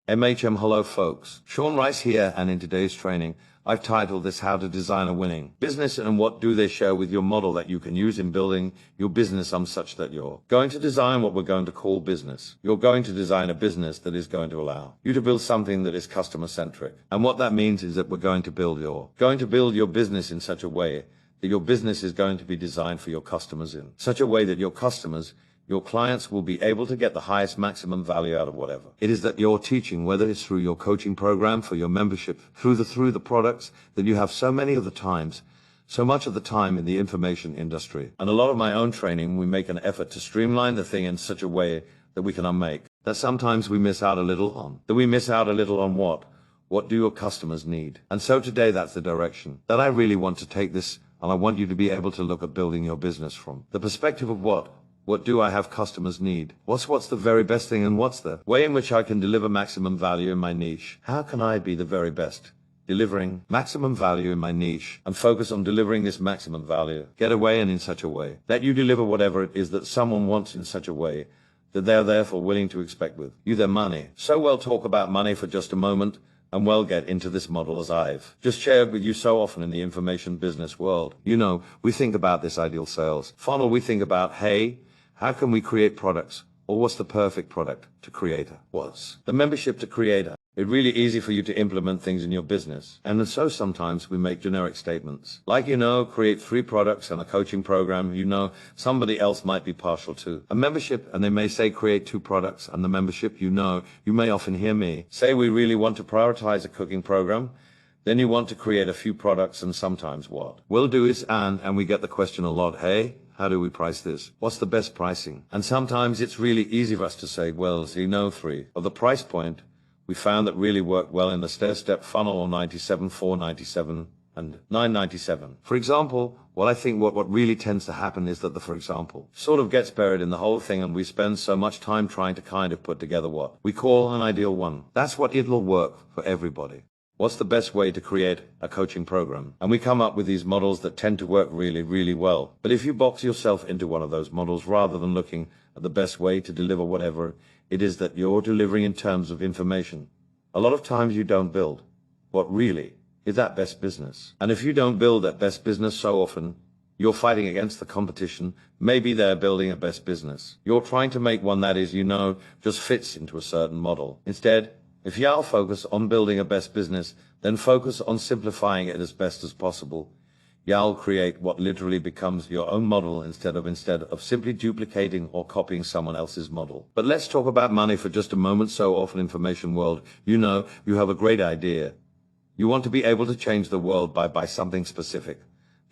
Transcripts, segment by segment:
Hello folks, Sean Rice here, and in today's training, I've titled this How to Design a Winning Business and what do they share with your model that you can use in building your business such that you're going to design what we're going to call business. You're going to design a business that is going to allow you to build something that is customer centric. And what that means is that we're going to build your business in such a way that your business is going to be designed for your customers in such a way that your clients will be able to get the highest maximum value out of whatever it is that you're teaching, whether it's through your coaching program, for your membership, through the products that you have so much of the time in the information industry. And a lot of my own training, we make an effort to streamline the thing in such a way that we can unmake, that sometimes we miss out a little on what do your customers need? And so today, that's the direction that I really want to take this, and I want you to be able to look at building your business from the perspective of what do I have customers need? What's the very best thing, and what's the way in which I can deliver maximum value in my niche? How can I be the very best delivering maximum value in my niche and focus on delivering this maximum value? Get away and in such a way that you deliver whatever it is that someone wants in such a way that they're therefore willing to expect with you their money. So we'll talk about money for just a moment, and we'll get into this model as I've just shared with you so often in the information business world. We think about this ideal sales funnel. We think about, hey, how can we create products? Or what's the perfect product to create? What's the membership to create? It's really easy for you to implement things in your business. And so sometimes we make generic statements like, create 3 products and a coaching program. Somebody else might be partial to a membership, and they may say create 2 products and the membership. You may often hear me say we really want to prioritize a cooking program. Then you want to create a few products, and sometimes what we'll do is, and we get the question a lot, hey, how do we price this? What's the best pricing? And sometimes it's really easy for us to say, 3 of the price point we found that really worked well in the stair-step funnel, or 97, 497, and 997. For example, I think what really tends to happen is that the for example sort of gets buried in the whole thing, and we spend so much time trying to kind of put together what we call an ideal one. That's what it'll work for everybody. What's the best way to create a coaching program? And we come up with these models that tend to work really, really well. But if you box yourself into one of those models rather than looking at the best way to deliver whatever it is that you're delivering in terms of information, a lot of times you don't build what really is that best business. And if you don't build that best business, so often you're fighting against the competition. Maybe they're building a best business. You're trying to make one that is, just fits into a certain model. Instead, if y'all focus on building a best business, then focus on simplifying it as best as possible. Y'all create what literally becomes your own model instead of simply duplicating or copying someone else's model. But let's talk about money for just a moment. So often information world, you have a great idea. You want to be able to change the world by something specific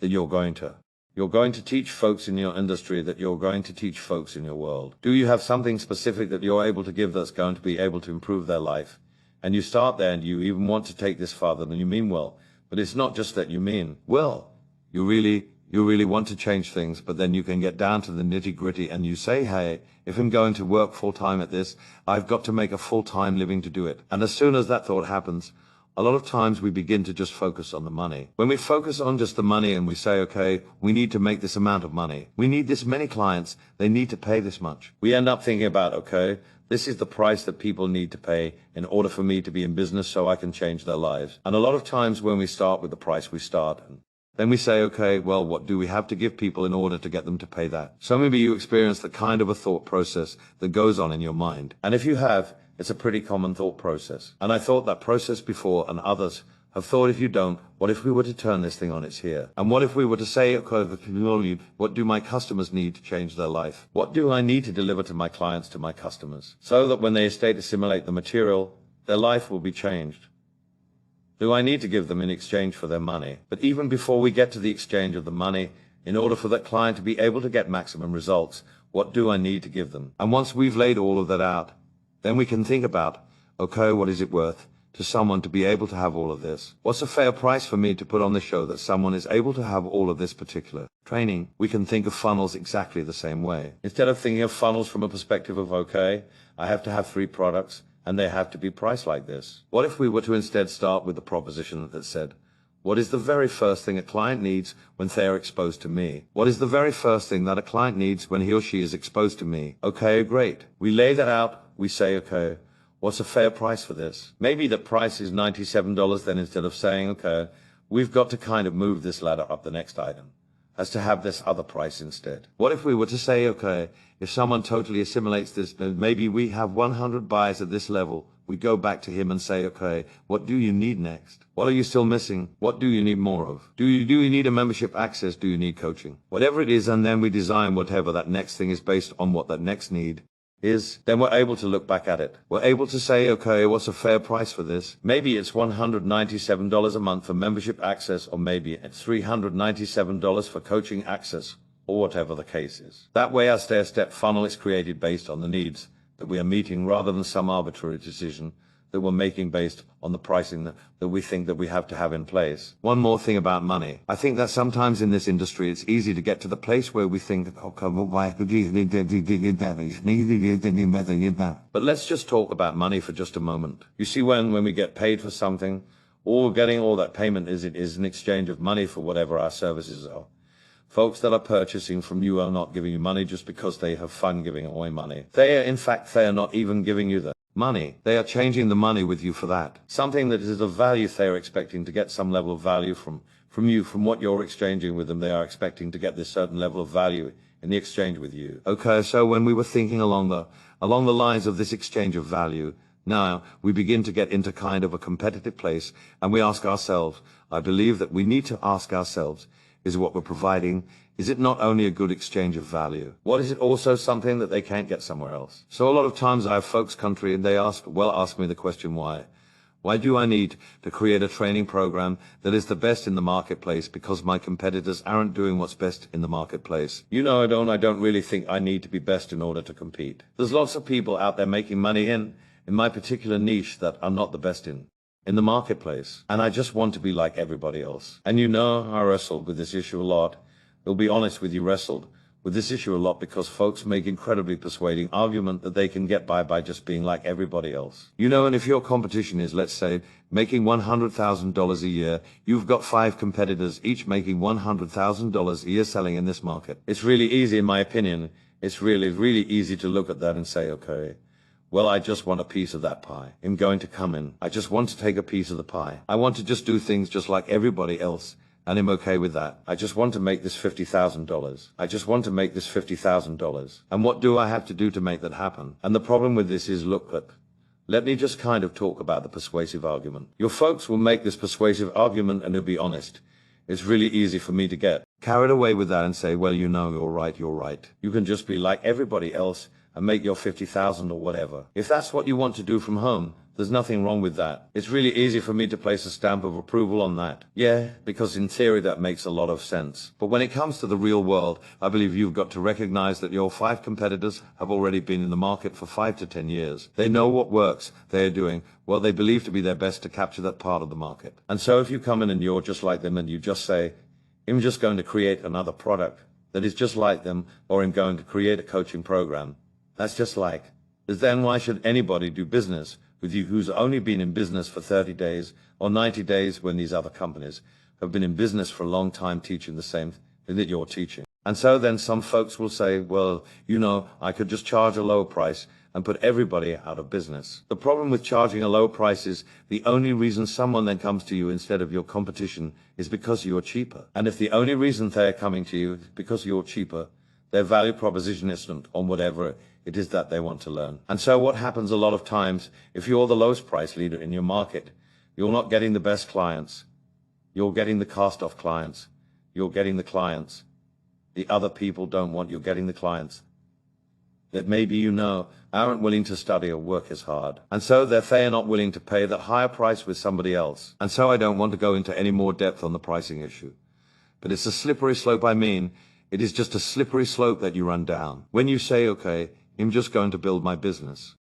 that you're going to teach folks in your industry, that you're going to teach folks in your world. Do you have something specific that you're able to give that's going to be able to improve their life? And you start there, and you even want to take this farther than you mean well. But it's not just that you mean well. You really want to change things, but then you can get down to the nitty gritty and you say, hey, if I'm going to work full time at this, I've got to make a full-time living to do it. And as soon as that thought happens, a lot of times we begin to just focus on the money. When we focus on just the money and we say, okay, we need to make this amount of money. We need this many clients. They need to pay this much. We end up thinking about, okay, this is the price that people need to pay in order for me to be in business so I can change their lives. And a lot of times when we start with the price we start, and then we say, okay, well, what do we have to give people in order to get them to pay that? So maybe you experience the kind of a thought process that goes on in your mind. And if you have, it's a pretty common thought process. And I thought that process before, and others have thought, if you don't, what if we were to turn this thing on its ear? And what if we were to say, okay, what do my customers need to change their life? What do I need to deliver to my clients, to my customers, so that when they state assimilate the material, their life will be changed? Do I need to give them in exchange for their money? But even before we get to the exchange of the money, in order for that client to be able to get maximum results, what do I need to give them? And once we've laid all of that out, then we can think about, okay, what is it worth to someone to be able to have all of this? What's a fair price for me to put on the show that someone is able to have all of this particular training? We can think of funnels exactly the same way. Instead of thinking of funnels from a perspective of, okay, I have to have 3 products and they have to be priced like this. What if we were to instead start with the proposition that said, what is the very first thing a client needs when they are exposed to me? What is the very first thing that a client needs when he or she is exposed to me? Okay, great. We lay that out. We say, okay, what's a fair price for this? Maybe the price is $97, then instead of saying, okay, we've got to kind of move this ladder up the next item, as to have this other price instead. What if we were to say, okay, if someone totally assimilates this, then maybe we have 100 buyers at this level, we go back to him and say, okay, what do you need next? What are you still missing? What do you need more of? Do you need a membership access? Do you need coaching? Whatever it is, and then we design whatever that next thing is based on what that next need is, then we're able to look back at it. We're able to say, okay, what's a fair price for this? Maybe it's $197 a month for membership access, or maybe it's $397 for coaching access, or whatever the case is. That way our stair-step funnel is created based on the needs that we are meeting, rather than some arbitrary decision that we're making based on the pricing that we think that we have to have in place. One more thing about money. I think that sometimes in this industry it's easy to get to the place where we think, okay, but let's just talk about money for just a moment. You see, when we get paid for something, all we're getting, all that payment is an exchange of money for whatever our services are. Folks that are purchasing from you are not giving you money just because they have fun giving away money. They are not even giving you the money. They are changing the money with you for that. Something that is of value, they are expecting to get some level of value from you, from what you're exchanging with them. They are expecting to get this certain level of value in the exchange with you. Okay, so when we were thinking along the lines of this exchange of value, now we begin to get into kind of a competitive place, and we ask ourselves, I believe that we need to ask ourselves, is what we're providing, is it not only a good exchange of value? What is it also something that they can't get somewhere else? So a lot of times I have folks country and they ask me the question, why? Why do I need to create a training program that is the best in the marketplace because my competitors aren't doing what's best in the marketplace? You know, I don't really think I need to be best in order to compete. There's lots of people out there making money in my particular niche that are not the best in the marketplace. And I just want to be like everybody else. And you know, I wrestled with this issue a lot. I'll be honest with you, wrestled with this issue a lot because folks make incredibly persuading argument that they can get by just being like everybody else. You know, and if your competition is, let's say, making $100,000 a year, you've got 5 competitors, each making $100,000 a year selling in this market. It's really easy, in my opinion. It's really, really easy to look at that and say, okay, well, I just want a piece of that pie. I'm going to come in. I just want to take a piece of the pie. I want to just do things just like everybody else, and I'm okay with that. I just want to make this $50,000. I just want to make this $50,000. And what do I have to do to make that happen? And the problem with this is, let me just kind of talk about the persuasive argument. Your folks will make this persuasive argument, and to be honest, it's really easy for me to get carried away with that and say, well, you know, you're right. You can just be like everybody else and make your 50,000 or whatever. If that's what you want to do from home, there's nothing wrong with that. It's really easy for me to place a stamp of approval on that. Yeah, because in theory that makes a lot of sense. But when it comes to the real world, I believe you've got to recognize that your 5 competitors have already been in the market for 5 to 10 years. They know what works. They are doing what they believe to be their best to capture that part of the market. And so if you come in and you're just like them and you just say, I'm just going to create another product that is just like them, or I'm going to create a coaching program that's just like, then why should anybody do business with you who's only been in business for 30 days or 90 days when these other companies have been in business for a long time teaching the same thing that you're teaching? And so then some folks will say, well, you know, I could just charge a lower price and put everybody out of business. The problem with charging a low price is the only reason someone then comes to you instead of your competition is because you're cheaper. And if the only reason they're coming to you is because you're cheaper, their value proposition isn't on whatever it is that they want to learn. And so what happens a lot of times, if you're the lowest price leader in your market, you're not getting the best clients. You're getting the cast-off clients. You're getting the clients the other people don't want. You're getting the clients that maybe you know aren't willing to study or work as hard. And so they're not willing to pay the higher price with somebody else. And so I don't want to go into any more depth on the pricing issue. But it's a slippery slope. I mean, it is just a slippery slope that you run down. When you say, okay, I'm just going to build my business.